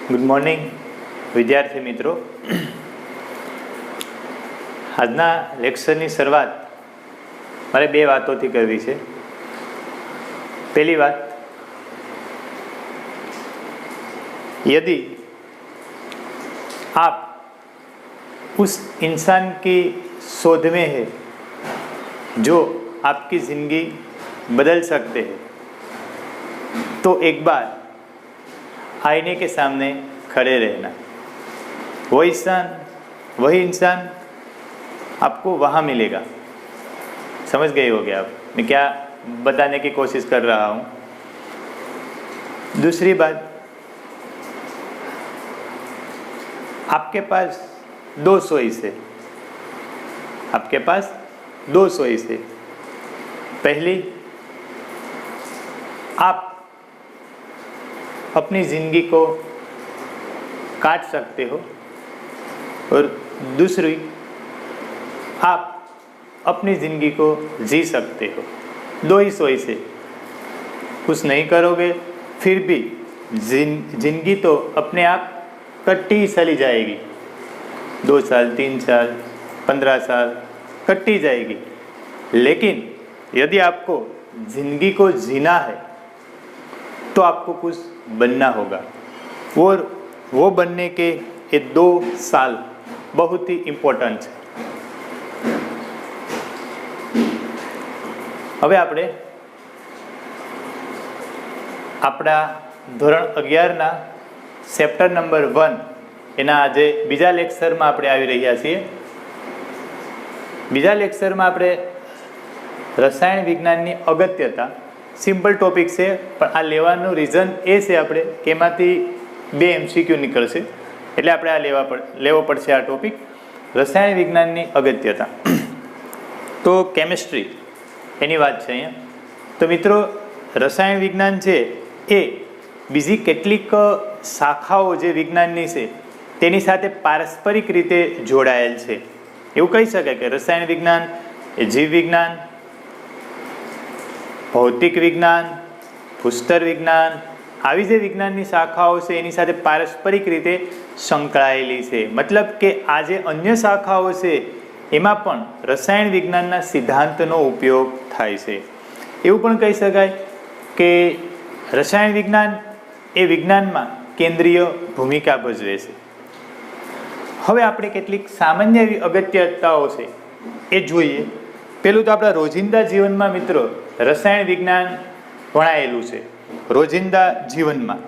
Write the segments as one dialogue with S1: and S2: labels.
S1: Good morning વિદ્યાર્થી મિત્રો. આજના લેક્ચરની શરૂઆત મારે બે વાતોથી કરવી છે. पहली बात, यदि आप उस इंसान की शोध में है जो आपकी ज़िंदगी बदल सकते हैं, तो एक बार आईने के सामने खड़े रहना. वही इंसान आपको वहाँ मिलेगा. समझ गए होंगे आप मैं क्या बताने की कोशिश कर रहा हूँ. दूसरी बात, आपके पास दो चॉइस है. आपके पास दो चॉइस है. पहली, आप अपनी ज़िंदगी को काट सकते हो और दूसरी, आप अपनी ज़िंदगी को जी सकते हो. दो ही चॉइस है. कुछ नहीं करोगे फिर भी जिंदगी तो अपने आप कटती चली जाएगी. 2 साल 3 साल 15 साल कटती जाएगी. लेकिन यदि आपको ज़िंदगी को जीना है तो आपको कुछ बनना होगा. वो बनने के ये 2 साल बहुत ही इम्पोर्टન્ટ है. હવે આપણે આપણા ધોરણ 11ના ચેપ્ટર નંબર 1 એના આજે બીજા લેક્ચરમાં આપણે આવી રહ્યા છીએ. બીજા લેક્ચરમાં આપણે રસાયણ વિજ્ઞાનની અગત્યતા, સિમ્પલ ટોપિક છે પણ આ લેવાનું રીઝન એ છે આપણે કે એમાંથી 2 MCQ નીકળશે એટલે આપણે આ લેવો પડશે આ ટોપિક, રસાયણ વિજ્ઞાનની અગત્યતા. તો કેમિસ્ટ્રી એની વાત છે અહીંયા. તો મિત્રો, રસાયણ વિજ્ઞાન છે એ બીજી કેટલીક શાખાઓ જે વિજ્ઞાનની છે તેની સાથે પારસ્પરિક રીતે જોડાયેલ છે. એવું કહી શકાય કે રસાયણ વિજ્ઞાન એ જીવ વિજ્ઞાન, ભૌતિક વિજ્ઞાન, ભૂસ્તર વિજ્ઞાન આવી જે વિજ્ઞાનની શાખાઓ છે એની સાથે પારસ્પરિક રીતે સંકળાયેલી છે. મતલબ કે આ જે અન્ય શાખાઓ છે એમાં પણ રસાયણ વિજ્ઞાનના સિદ્ધાંતનો ઉપયોગ થાય છે. એવું પણ કહી શકાય કે રસાયણ વિજ્ઞાન એ વિજ્ઞાનમાં કેન્દ્રીય ભૂમિકા ભજવે છે. હવે આપણે કેટલીક સામાન્ય એવી અગત્યતાઓ છે એ જોઈએ. પહેલું તો આપણા રોજિંદા જીવનમાં મિત્રો રસાયણ વિજ્ઞાન ભણાયેલું છે. રોજિંદા જીવનમાં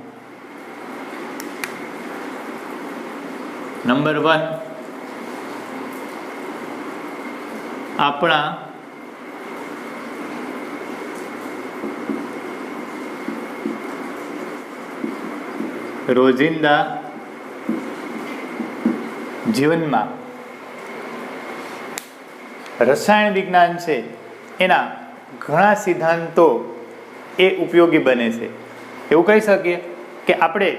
S1: નંબર 1, આપણા રોજિંદા જીવનમાં રસાયણ વિજ્ઞાન છે એના ઘણા સિદ્ધાંતો એ ઉપયોગી બને છે. એવું કહી શકીએ કે આપણે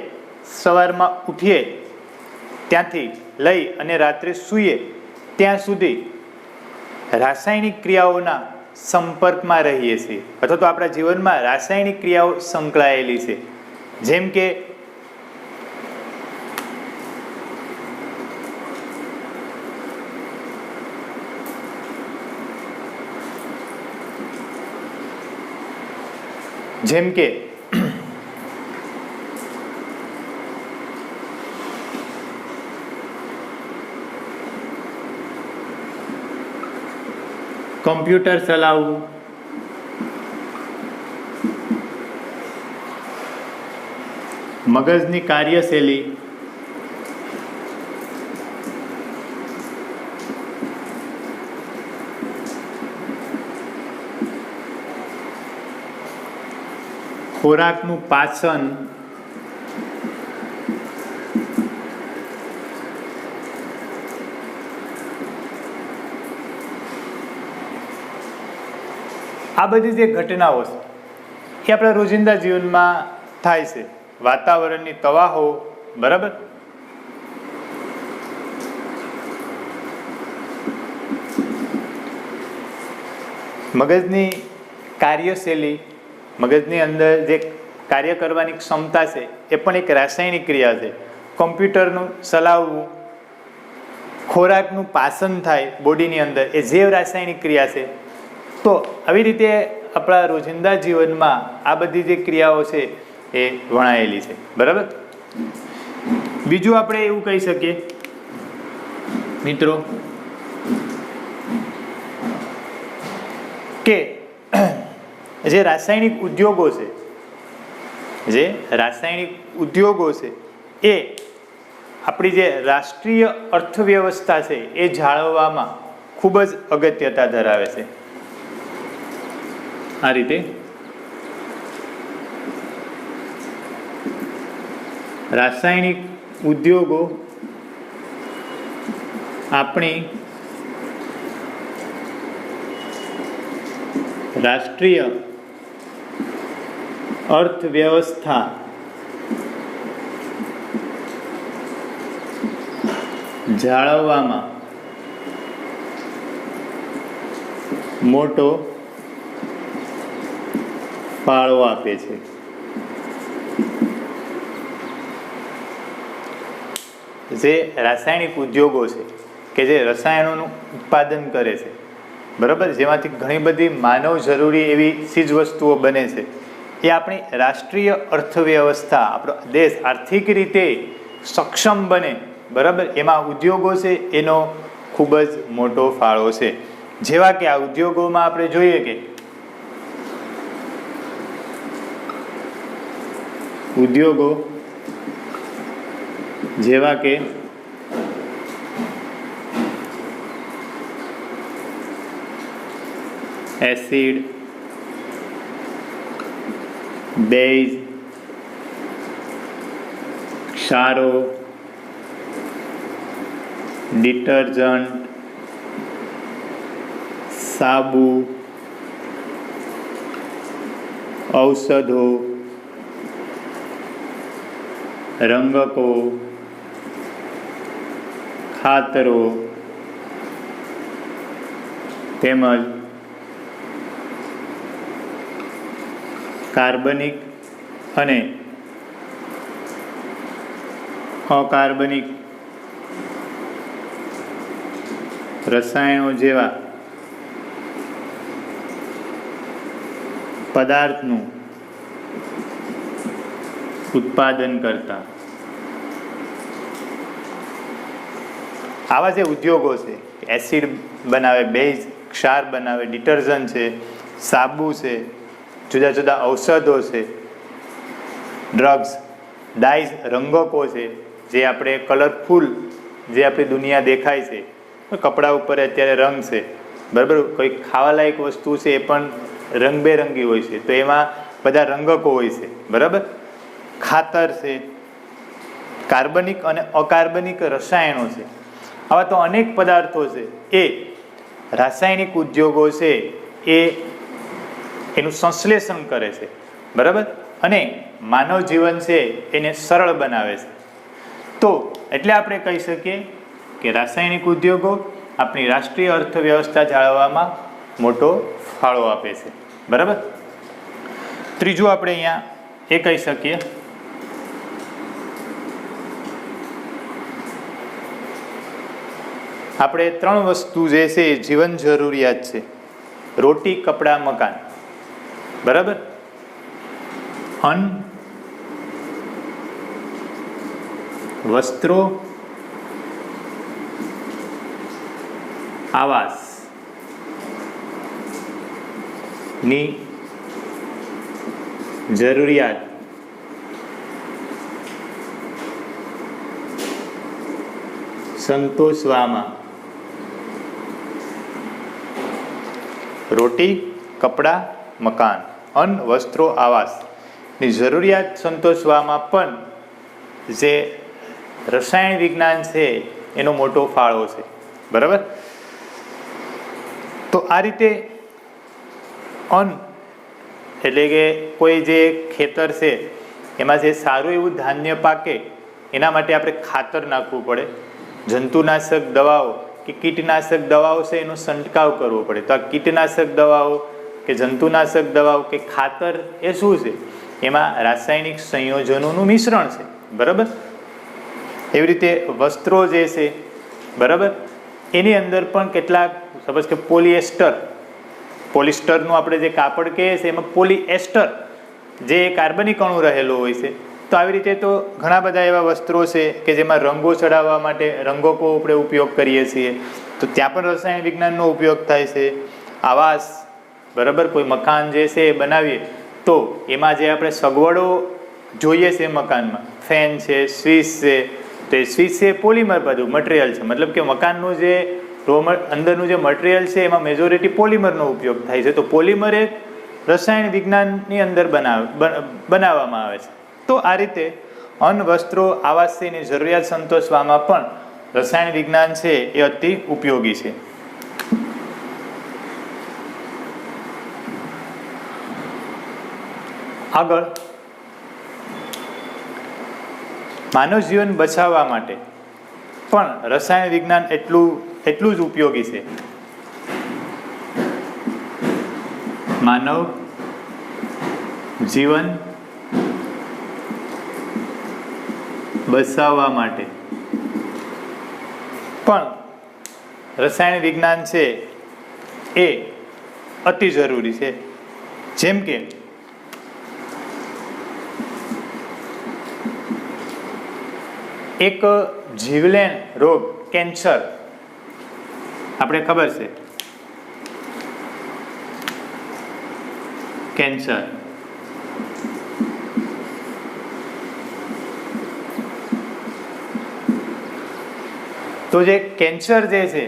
S1: સવારમાં ઉઠીએ ત્યાંથી લઈ અને રાત્રે સૂઈએ ત્યાં સુધી રાસાયણિક ક્રિયાઓના સંપર્કમાં રહીએ છીએ અથવા તો આપણા જીવનમાં રાસાયણિક ક્રિયાઓ સંકળાયેલી છે. જેમ કે કમ્પ્યુટર ચલાવવું, મગજની કાર્યશૈલી, ખોરાકનું પાચન, આ બધી જે ઘટનાઓ છે એ આપણા રોજિંદા જીવનમાં થાય છે. વાતાવરણની તવાહો, બરાબર, મગજની કાર્યશૈલી, મગજની અંદર જે કાર્ય કરવાની ક્ષમતા છે એ પણ એક રાસાયણિક ક્રિયા છે. કમ્પ્યુટરનું ચલાવવું, ખોરાકનું પાચન થાય બોડીની અંદર, એ જૈવ રાસાયણિક ક્રિયા છે. તો આવી રીતે આપણા રોજિંદા જીવનમાં આ બધી જે ક્રિયાઓ છે એ વણાયેલી છે. બરાબર. બીજું આપણે એવું કહી શકીએ મિત્રો કે જે રાસાયણિક ઉદ્યોગો છે, એ આપણી જે રાષ્ટ્રીય અર્થવ્યવસ્થા છે એ જાળવવામાં ખૂબ જ અગત્યતા ધરાવે છે. આ રીતે રાસાયણિક ઉદ્યોગો આપણી રાષ્ટ્રીય અર્થવ્યવસ્થા જાળવવામાં મોટો ફાળો આપે છે. જે રાસાયણિક ઉદ્યોગો છે કે જે રસાયણોનું ઉત્પાદન કરે છે, બરાબર, જેમાંથી ઘણી બધી માનવ જરૂરી એવી ચીજ વસ્તુઓ બને છે, એ આપણી રાષ્ટ્રીય અર્થવ્યવસ્થા, આપણો દેશ આર્થિક રીતે સક્ષમ બને, બરાબર, એમાં ઉદ્યોગો છે એનો ખૂબ જ મોટો ફાળો છે. જેવા કે આ ઉદ્યોગોમાં આપણે જોઈએ કે ઉદ્યોગો જેવા કે એસિડ, બેઝ, ક્ષારો, ડિટર્જન્ટ, સાબુ, ઔષધો, રંગકો, ખાતરો તેમજ કાર્બનિક અને અકાર્બનિક રસાયણો જેવા પદાર્થનું ઉત્પાદન કરતા આવા જે ઉદ્યોગો છે, એસિડ બનાવે, બેઝ, ક્ષાર બનાવે, ડિટર્જન્ટ છે, સાબુ છે, જુદા જુદા ઔષધો છે, ડ્રગ્સ, ડાઈઝ, રંગકો છે, જે આપણે કલરફુલ જે આપણી દુનિયા દેખાય છે, કપડા ઉપર અત્યારે રંગ છે, બરાબર, કોઈ ખાવાલાયક વસ્તુ છે એ પણ રંગબેરંગી હોય છે, તો એમાં બધા રંગકો હોય છે, બરાબર. ખાતર છે, કાર્બનિક અને અકાર્બનિક રસાયણો છે, આવા તો અનેક પદાર્થો છે એ રાસાયણિક ઉદ્યોગો છે એ એનું સંશ્લેષણ કરે છે, બરાબર, અને માનવ જીવન છે એને સરળ બનાવે છે. તો એટલે આપણે કહી શકીએ કે રાસાયણિક ઉદ્યોગો આપણી રાષ્ટ્રીય અર્થવ્યવસ્થા જાળવવામાં મોટો ફાળો આપે છે, બરાબર. ત્રીજું આપણે અહીંયા એ કહી શકીએ આપણે 3 વસ્તુ જે છે એ જીવન જરૂરિયાત છે. રોટી, કપડાં, મકાન, બરાબર. અન્ન, વસ્ત્રો, આવાસ ની જરૂરિયાત સંતોષવામાં રોટી, કપડાં, મકાન, અન્ન, વસ્ત્રો, આવાસની જરૂરિયાત સંતોષવામાં પણ જે રસાયણ વિજ્ઞાન છે એનો મોટો ફાળો છે, બરાબર. તો આ રીતે અન્ન એટલે કે કોઈ જે ખેતર છે એમાં જે સારું એવું ધાન્ય પાકે એના માટે આપણે ખાતર નાખવું પડે, જંતુનાશક દવાઓ કે કીટનાશક દવાઓ છે એનો છંટકાવ કરવો પડે. તો આ કીટનાશક દવાઓ કે જંતુનાશક દવાઓ કે ખાતર એ શું છે? એમાં રાસાયણિક સંયોજનોનું મિશ્રણ છે, બરાબર. એવી રીતે વસ્ત્રો જે છે, બરાબર, એની અંદર પણ કેટલાક, સપોઝ કે પોલિસ્ટરનું આપણે જે કાપડ કહીએ છીએ એમાં પોલિએસ્ટર જે કાર્બનિક અણુ રહેલો હોય છે. તો આવી રીતે તો ઘણા બધા એવા વસ્ત્રો છે કે જેમાં રંગો ચડાવવા માટે રંગોકો આપણે ઉપયોગ કરીએ છીએ, તો ત્યાં પણ રસાયણ વિજ્ઞાનનો ઉપયોગ થાય છે. આવાસ, બરાબર, કોઈ મકાન જે છે એ બનાવીએ તો એમાં જે આપણે સગવડો જોઈએ છે મકાનમાં, ફેન છે, સ્વિચ છે, તો એ સ્વિચ છે પોલિમર બધું મટીરિયલ છે, મતલબ કે મકાનનું જે અંદરનું જે મટીરિયલ છે એમાં મેજોરિટી પોલિમરનો ઉપયોગ થાય છે. તો પોલિમર એક રસાયણ વિજ્ઞાનની અંદર બનાવવામાં આવે છે. તો આ રીતે અન્ન, વસ્ત્રો, આવાસની જરૂરિયાત સંતોષવામાં પણ રસાયણ વિજ્ઞાન છે એ અતિ ઉપયોગી છે. આગળ, માનવ જીવન બચાવવા માટે પણ રસાયણ વિજ્ઞાન એટલું જ ઉપયોગી છે. માનવ જીવન બચાવવા માટે પણ રસાયણ વિજ્ઞાન છે એ અતિ જરૂરી છે. જેમ કે એક જીવલેણ રોગ કેન્સર, આપણે ખબર છે કેન્સર, તો જે કેન્સર જે છે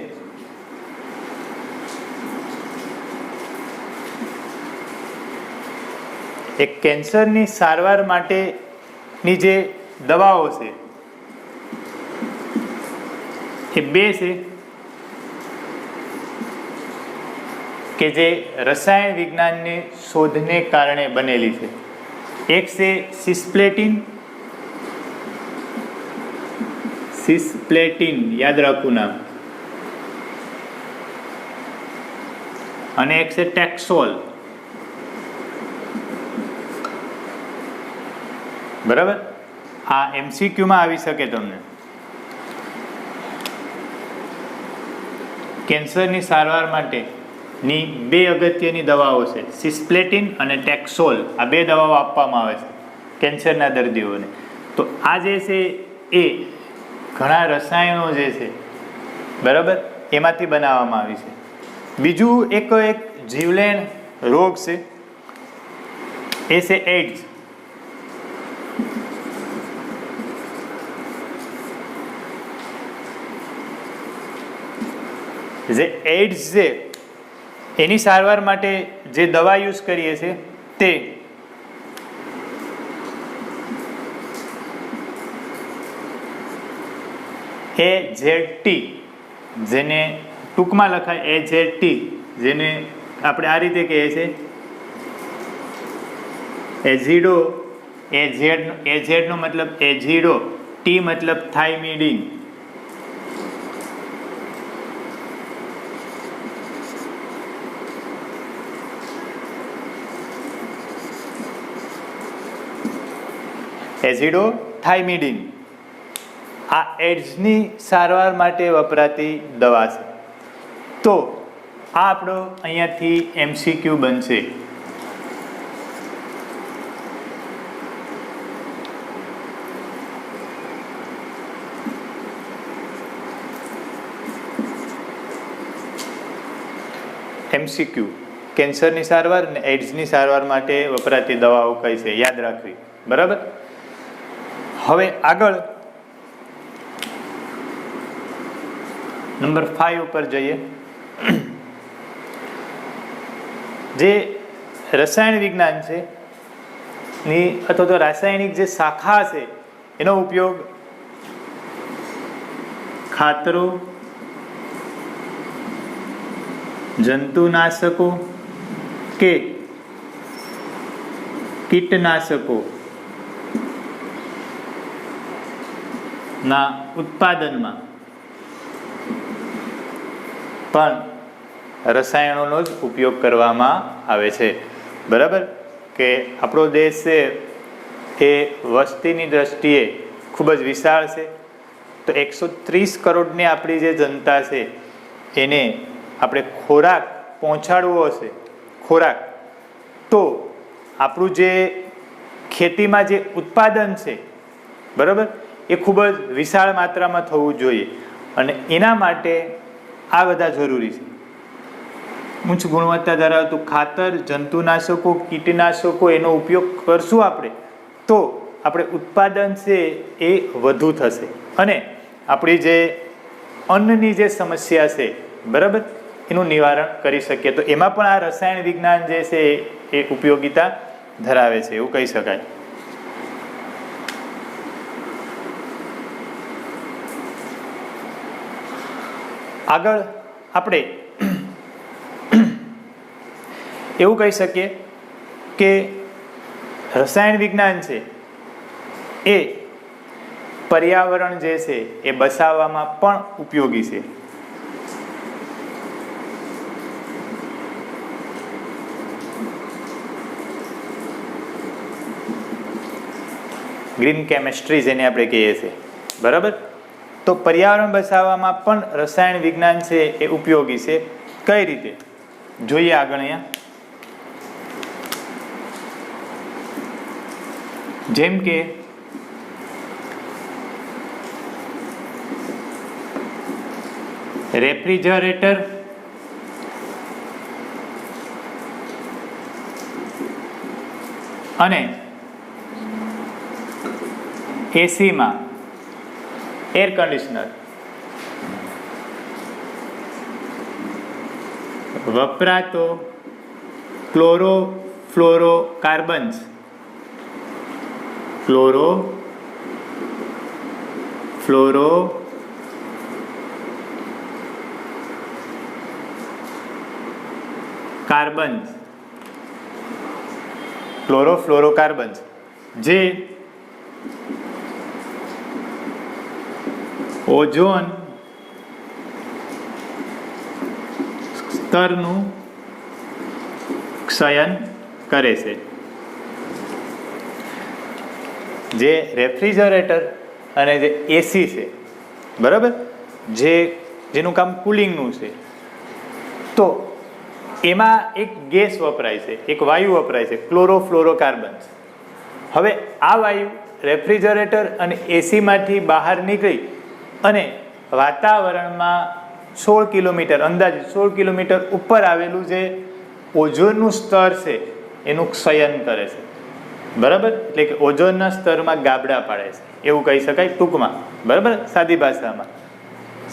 S1: એ કેન્સરની સારવાર માટેની જે દવાઓ છે એ બે છે કે જે રસાયણ વિજ્ઞાનની શોધને કારણે બનેલી છે. એક છે સિસ્પ્લેટિન, યાદ રાખવું નામ, અને એક છે ટેક્સોલ, બરાબર. આ MCQમાં આવી શકે તમને. કેન્સરની સારવાર માટેની બે અગત્યની દવાઓ છે, સિસ્પ્લેટિન અને ટેક્સોલ. આ બે દવાઓ આપવામાં આવે છે કેન્સરના દર્દીઓને. તો આ જે છે એ ઘણા રસાયણો જે છે, બરાબર, એમાંથી બનાવવામાં આવી છે. બીજું એક જીવલેણ રોગ છે એ છે એડ્સ. જે એડ્સ છે એની સારવાર માટે જે દવા યુઝ કરીએ છીએ તે AZT, જેને ટૂંકમાં લખાય AZT, જેને આપણે આ રીતે કહીએ છીએ એઝિડો. AZ નો મતલબ એઝિડો, T મતલબ થાઇમિડિન. એઝિડો થાઇમિડિન આ એડ્સની સારવાર માટે વપરાતી દવા છે. તો આ આપણો અહીંયાથી MCQ બનશે. MCQ, કેન્સરની સારવાર અને એડ્સની સારવાર માટે વપરાતી દવાઓ કઈ છે યાદ રાખવી, બરાબર. હવે આગળ નંબર 5 ઉપર જઈએ. જે રસાયણ વિજ્ઞાન છે ની અથવા તો રાસાયણિક જે શાખા છે એનો ઉપયોગ ખાતરો, જંતુનાશકો કે કીટનાશકો ના ઉત્પાદનમાં પણ રસાયણોનો જ ઉપયોગ કરવામાં આવે છે, બરાબર. કે આપણો દેશ છે એ વસ્તીની દ્રષ્ટિએ ખૂબ જ વિશાળ છે. તો 130 કરોડની આપણી જે જનતા છે એને આપણે ખોરાક પહોંચાડવો હશે, ખોરાક, તો આપણું જે ખેતીમાં જે ઉત્પાદન છે, બરાબર, એ ખૂબ જ વિશાળ માત્રામાં થવું જોઈએ. અને એના માટે આ બધા જરૂરી છે. ઉચ્ચ ગુણવત્તા ધરાવતું ખાતર, જંતુનાશકો, કીટનાશકો એનો ઉપયોગ કરશું આપણે, તો આપણે ઉત્પાદન છે એ વધુ થશે અને આપણી જે અન્નની જે સમસ્યા છે, બરાબર, એનું નિવારણ કરી શકીએ. તો એમાં પણ આ રસાયણ વિજ્ઞાન જે છે એ ઉપયોગિતા ધરાવે છે, એવું કહી શકાય. આગળ આપણે એવું કહી શકીએ કે રસાયણ વિજ્ઞાન છે એ પર્યાવરણ જે છે એ બચાવવામાં પણ ઉપયોગી છે. ગ્રીન કેમેસ્ટ્રી જેને આપણે કહીએ છીએ, બરાબર. તો પર્યાવરણ બચાવવામાં પણ રસાયણ વિજ્ઞાન છે એ ઉપયોગી છે. કઈ રીતે જોઈએ આગળ અહીંયા? જેમ કે રેફ્રિજરેટર અને એસીમાં એર કન્ડિશનર વપરાતો ક્લોરોફ્લોરોકાર્બન્સ, ક્લોરોફ્લોરોકાર્બન્સ જે ઓઝોન સ્તરનું ક્ષયન કરે છે. જે રેફ્રિજરેટર અને જે એસી છે, બરાબર, જેનું કામ કુલિંગનું છે, તો એમાં એક ગેસ વપરાય છે, એક વાયુ વપરાય છે, ક્લોરોફ્લોરોકાર્બન્સ. હવે આ વાયુ રેફ્રિજરેટર અને એસીમાંથી બહાર નીકળી અને વાતાવરણમાં 16 કિલોમીટર, અંદાજિત 16 કિલોમીટર ઉપર આવેલું જે ઓઝોનનું સ્તર છે એનું ક્ષયન કરે છે, બરાબર. એટલે કે ઓઝોનના સ્તરમાં ગાબડા પાડે છે, એવું કહી શકાય ટૂંકમાં, બરાબર, સાદી ભાષામાં.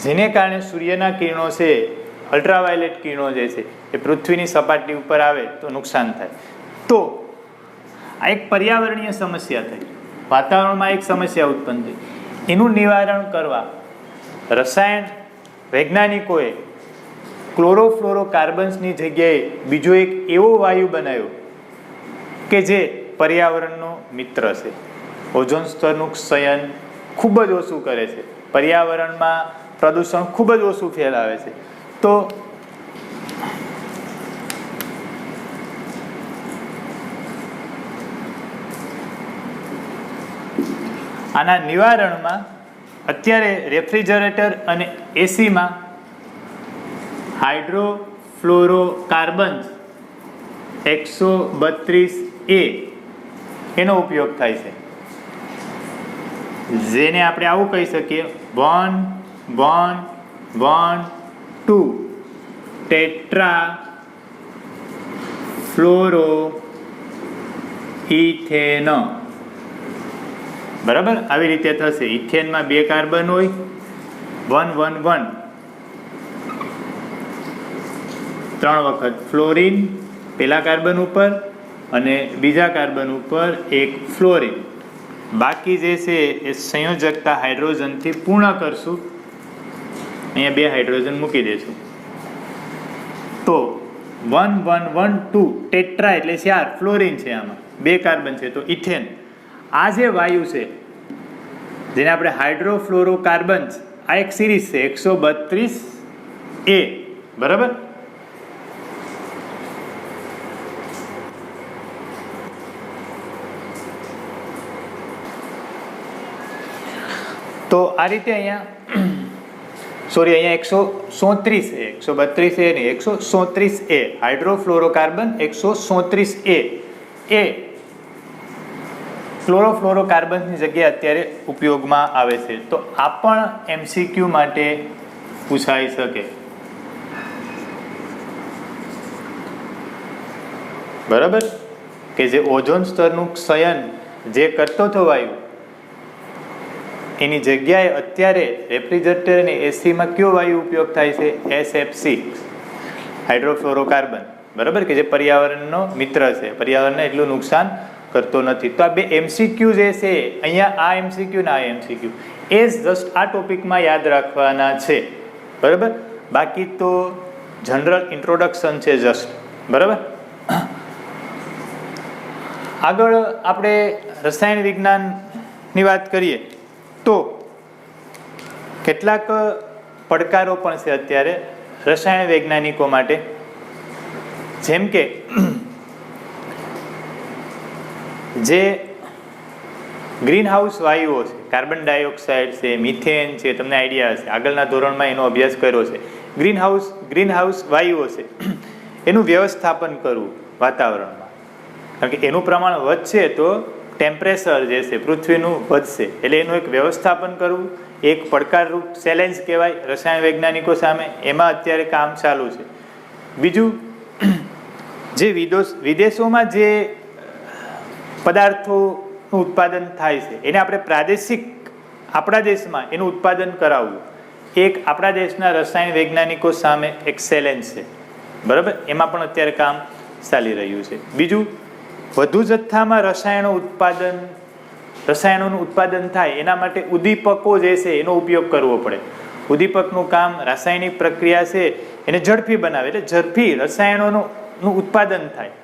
S1: જેને કારણે સૂર્યના કિરણો છે, અલ્ટ્રાવાયોલેટ કિરણો જે છે એ પૃથ્વીની સપાટી ઉપર આવે તો નુકસાન થાય. તો આ એક પર્યાવરણીય સમસ્યા થઈ, વાતાવરણમાં એક સમસ્યા ઉત્પન્ન થઈ. એનું નિવારણ કરવા રસાયણ વૈજ્ઞાનિકોએ ક્લોરોફ્લોરોકાર્બન્સની જગ્યાએ બીજો એક એવો વાયુ બનાવ્યો કે જે પર્યાવરણનો મિત્ર છે. ઓઝોન સ્તરનું ક્ષયન ખૂબ જ ઓછું કરે છે, પર્યાવરણમાં પ્રદૂષણ ખૂબ જ ઓછું ફેલાવે છે. તો આના નિવારણમાં અત્યારે રેફ્રિજરેટર અને એસીમાં હાઇડ્રોફ્લોરોકાર્બન્સ 132A એનો ઉપયોગ થાય છે, જેને આપણે આવું કહી શકીએ 1,1,1,2 ટેટ્રા ફ્લોરો ઇથેન, બરાબર. આવી રીતે થશે. ઇથેનમાં 2 કાર્બન હોય, 1,1,1 3 વખત ફ્લોરિન પહેલા કાર્બન ઉપર અને બીજા કાર્બન ઉપર એક ફ્લોરિન. બાકી જે છે એ સંયોજકતા હાઇડ્રોજનથી પૂર્ણ કરશું. અહીંયા 2 હાઇડ્રોજન મૂકી દઈશું. તો 1,1,1,2 ટેટ્રા એટલે 4 ફ્લોરિન છે, આમાં 2 કાર્બન છે, તો ઇથેન. આ જે વાયુ છે જેને આપણે હાઇડ્રોફ્લોરોકાર્બન્સ, આ એક સિરીઝ છે 132A, બરાબર. તો આ રીતે અહીંયા અહીંયા 137A 132A નહીં 137A હાઇડ્રોફ્લોરોકાર્બન 137A એ ક્લોરોફ્લોરોકાર્બનની જગ્યાએ અત્યારે ઉપયોગમાં આવે છે. તો આ પણ MCQ માટે પૂછાઈ શકે. બરાબર, કે જે ઓઝોન સ્તરનું ક્ષયન જે કરતો હતો વાયુ, એની જગ્યાએ અત્યારે રેફ્રિજરેટર અને એસીમાં કયો વાયુ ઉપયોગ થાય છે? SFC હાઇડ્રોફ્લોરોકાર્બન. બરાબર, કે જે પર્યાવરણનો મિત્ર છે, પર્યાવરણને એટલું નુકસાન કરતો નથી. તો આ બે MCQ જે છે અહીંયા, આ MCQ ને આ MCQ એ જસ્ટ આ ટોપિકમાં યાદ રાખવાના છે. બરાબર, બાકી તો જનરલ ઇન્ટ્રોડક્શન છે જસ્ટ. બરાબર, આગળ આપણે રસાયણ વિજ્ઞાનની વાત કરીએ તો કેટલાક પડકારો પણ છે અત્યારે રસાયણ વૈજ્ઞાનિકો માટે. જેમ કે જે ગ્રીન હાઉસ વાયુઓ છે, કાર્બન ડાયોક્સાઇડ છે, મિથેન છે, તમને આઈડિયા હશે, આગળના ધોરણમાં એનો અભ્યાસ કર્યો છે. ગ્રીન હાઉસ વાયુઓ છે એનું વ્યવસ્થાપન કરવું વાતાવરણમાં, કારણ કે એનું પ્રમાણ વધશે તો ટેમ્પરેચર જે છે પૃથ્વીનું વધશે, એટલે એનું એક વ્યવસ્થાપન કરવું એક પડકારરૂપ ચેલેન્જ કહેવાય રસાયણ વૈજ્ઞાનિકો સામે. એમાં અત્યારે કામ ચાલુ છે. બીજું, જે વિદેશોમાં જે પદાર્થોનું ઉત્પાદન થાય છે એને આપણે પ્રાદેશિક આપણા દેશમાં એનું ઉત્પાદન કરાવવું, એક આપણા દેશના રસાયણ વૈજ્ઞાનિકો સામે એક ચેલેન્જ છે. બરાબર, એમાં પણ અત્યારે કામ ચાલી રહ્યું છે. બીજું, વધુ જથ્થામાં રસાયણોનું ઉત્પાદન થાય એના માટે ઉદ્દીપકો જે છે એનો ઉપયોગ કરવો પડે. ઉદ્દીપકનું કામ રાસાયણિક પ્રક્રિયા છે એને ઝડપી બનાવે, એટલે ઝડપી રસાયણોનું ઉત્પાદન થાય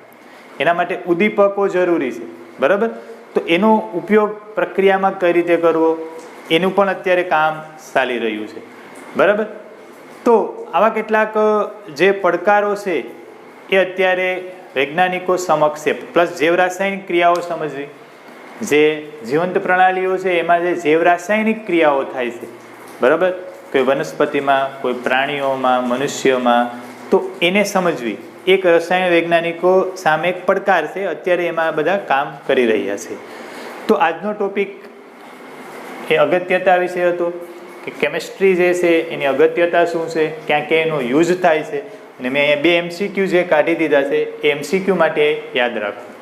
S1: એના માટે ઉદ્દીપકો જરૂરી છે. બરાબર, તો એનો ઉપયોગ પ્રક્રિયામાં કઈ રીતે કરવો એનું પણ અત્યારે કામ ચાલી રહ્યું છે. બરાબર, તો આવા કેટલાક જે પડકારો છે એ અત્યારે વૈજ્ઞાનિકો સમક્ષ છે. પ્લસ જૈવ રાસાયણિક ક્રિયાઓ સમજવી, જે જીવંત પ્રણાલીઓ છે એમાં જે જૈવ રાસાયણિક ક્રિયાઓ થાય છે, બરાબર, કોઈ વનસ્પતિમાં, કોઈ પ્રાણીઓમાં, મનુષ્યમાં, તો એને સમજવી એક રસાયણ વૈજ્ઞાનિકો સામે એક પડકાર છે. અત્યારે એમાં બધા કામ કરી રહ્યા છે. તો આજનો ટોપિક એ અગત્યતા વિશે હતો કે કેમિસ્ટ્રી જે છે એની અગત્યતા શું છે, ક્યાં ક્યાં એનો યુઝ થાય છે, અને મેં અહીંયા 2 MCQ જે કાઢી દીધા છે એ MCQ માટે યાદ રાખો.